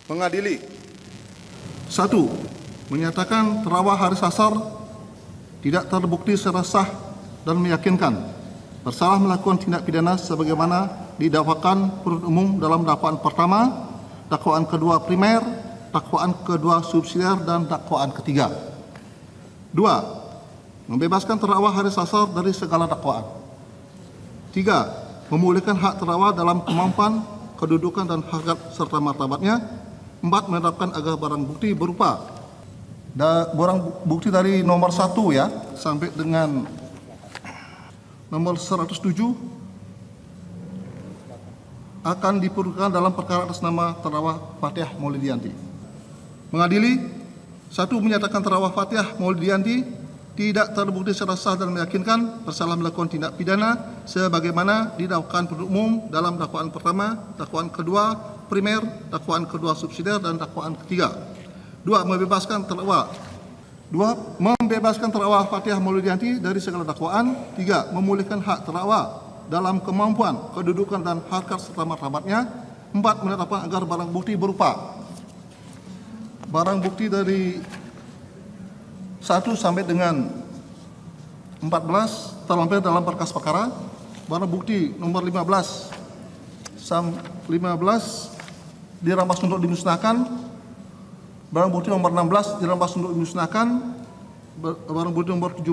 Mengadili. 1. Menyatakan terdakwa Haris Azhar tidak terbukti secara sah dan meyakinkan bersalah melakukan tindak pidana sebagaimana didakwakan penuntut umum dalam dakwaan pertama, dakwaan kedua primer, dakwaan kedua subsidiar, dan dakwaan ketiga. 2. Membebaskan terdakwa Haris Azhar dari segala dakwaan. 3. Memulihkan hak terdakwa dalam kemampuan, kedudukan, dan harkat serta martabatnya. 4. Menetapkan agar barang bukti berupa barang bukti dari nomor 1 ya sampai dengan nomor 107 akan diperlukan dalam perkara atas nama terdakwa Fathiah Maulidiyanti. Mengadili. 1. Menyatakan terdakwa Fathiah Maulidiyanti tidak terbukti secara sah dan meyakinkan bersalah melakukan tindak pidana sebagaimana didakwakan penuntut umum dalam dakwaan pertama, dakwaan kedua primer, dakwaan kedua subsidiar, dan dakwaan ketiga. 2. Membebaskan terdakwa Fathiah Maulidiyanti dari segala dakwaan. 3. Memulihkan hak terdakwa dalam kemampuan, kedudukan, dan harkat serta martabatnya. 4. Menetapkan agar barang bukti berupa barang bukti dari 1 sampai dengan 14 terlampir dalam berkas perkara. Barang bukti nomor 15 dirampas untuk dimusnahkan. Barang bukti nomor 16 dirampas untuk dimusnahkan. Barang bukti nomor 17,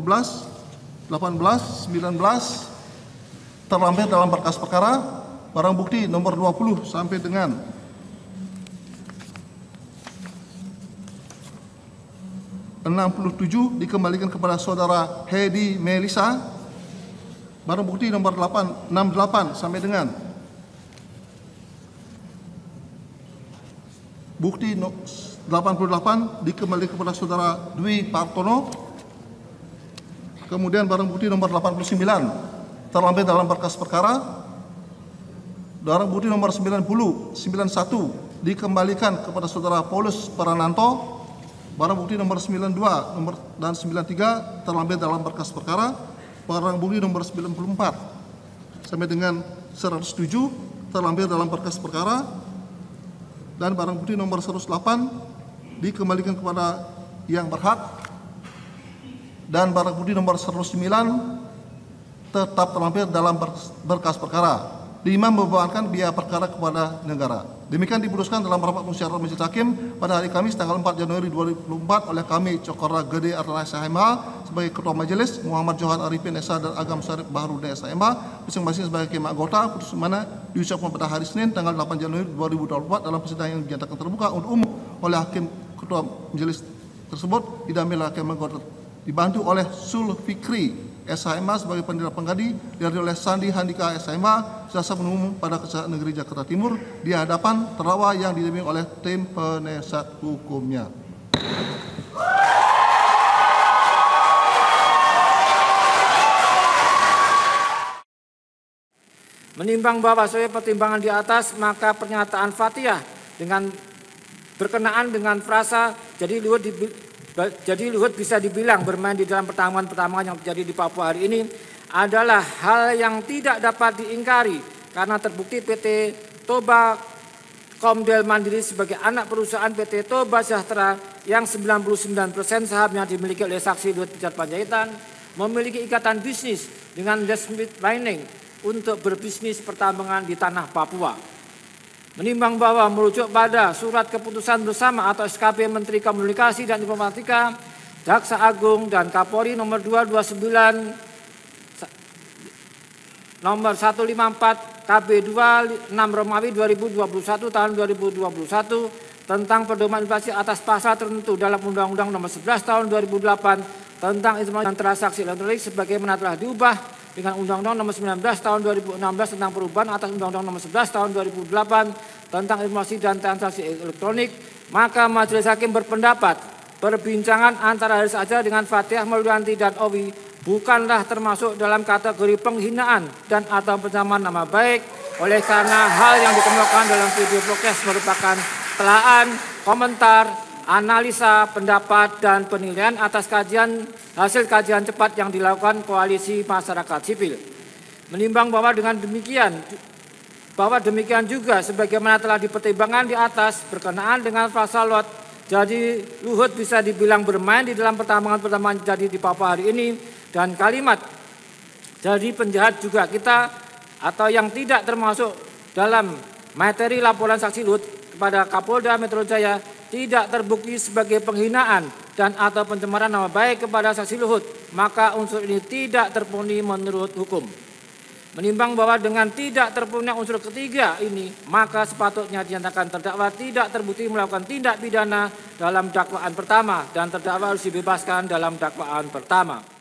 18, 19 terlampir dalam berkas perkara. Barang bukti nomor 20 sampai dengan 67 dikembalikan kepada saudara Hedi Melisa. Barang bukti nomor 68 sampai dengan bukti 88 dikembalikan kepada saudara Dwi Partono. Kemudian barang bukti nomor 89 terlampir dalam berkas perkara. Barang bukti nomor 91 dikembalikan kepada saudara Paulus Prananto. Barang bukti nomor 92 dan 93 terlampir dalam berkas perkara. Barang bukti nomor 94 sampai dengan 107 terlampir dalam berkas perkara. Dan barang bukti nomor 108 dikembalikan kepada yang berhak. Dan barang bukti nomor 109 tetap terlampir dalam berkas perkara. 5. Membebankan biaya perkara kepada negara. Demikian diputuskan dalam rapat musyawarah majelis hakim pada hari Kamis tanggal 4 Januari 2024 oleh kami Cokora Gede Arnai SHMH sebagai Ketua Majelis, Muhammad Johan Arifin SH dan Agam Syarif Baharudin SHMH masing-masing sebagai hakim anggota. Putusan mana diucapkan pada hari Senin tanggal 8 Januari 2024 dalam persidangan yang dinyatakan terbuka untuk umum oleh hakim Ketua Majelis tersebut didampingi hakim anggota dibantu oleh Sul Fikri SHMH sebagai pendiri penggadi, dihadiri oleh Sandi Handika SHMH jasa penuntut umum pada Kejaksaan Negeri Jakarta Timur di hadapan terdakwa yang didampingi oleh tim penasihat hukumnya. Menimbang bahwa sesuai pertimbangan di atas, maka pernyataan Fathiah dengan berkenaan dengan frasa jadi Luhut bisa dibilang bermain di dalam pertarungan yang terjadi di Papua hari ini adalah hal yang tidak dapat diingkari karena terbukti PT Toba Komdel Mandiri sebagai anak perusahaan PT Toba Sejahtera yang 99% sahamnya dimiliki oleh saksi Luhut Binsar Panjaitan memiliki ikatan bisnis dengan Desmond Mining untuk berbisnis pertambangan di tanah Papua. Menimbang bahwa merujuk pada surat keputusan bersama atau SKP Menteri Komunikasi dan Informatika, Jaksa Agung dan Kapolri nomor 229 nomor 154 KB 26 Romawi 2021 tahun 2021 tentang pedoman inflasi atas pasal tertentu dalam Undang-Undang nomor 11 tahun 2008 tentang informasi dan transaksi elektronik sebagaimana telah diubah dengan Undang-Undang nomor 19 tahun 2016 tentang perubahan atas Undang-Undang nomor 11 tahun 2008 tentang informasi dan transaksi elektronik, maka majelis hakim berpendapat perbincangan antara Haris Azhar dengan Fathiah Maulidiyanti dan Owi bukanlah termasuk dalam kategori penghinaan dan atau pencemaran nama baik, oleh karena hal yang dikemukakan dalam video podcast merupakan telaan, komentar, analisa, pendapat, dan penilaian atas hasil kajian cepat yang dilakukan Koalisi Masyarakat Sipil. Menimbang bahwa dengan demikian bahwa demikian juga sebagaimana telah dipertimbangkan di atas berkenaan dengan pasal lot. Jadi Luhut bisa dibilang bermain di dalam pertambangan jadi di Papua hari ini, dan kalimat jadi penjahat juga kita atau yang tidak termasuk dalam materi laporan saksi Luhut kepada Kapolda Metro Jaya tidak terbukti sebagai penghinaan dan atau pencemaran nama baik kepada saksi Luhut, maka unsur ini tidak terpenuhi menurut hukum. Menimbang bahwa dengan tidak terpenuhnya unsur ketiga ini, maka sepatutnya dinyatakan terdakwa tidak terbukti melakukan tindak pidana dalam dakwaan pertama dan terdakwa harus dibebaskan dalam dakwaan pertama.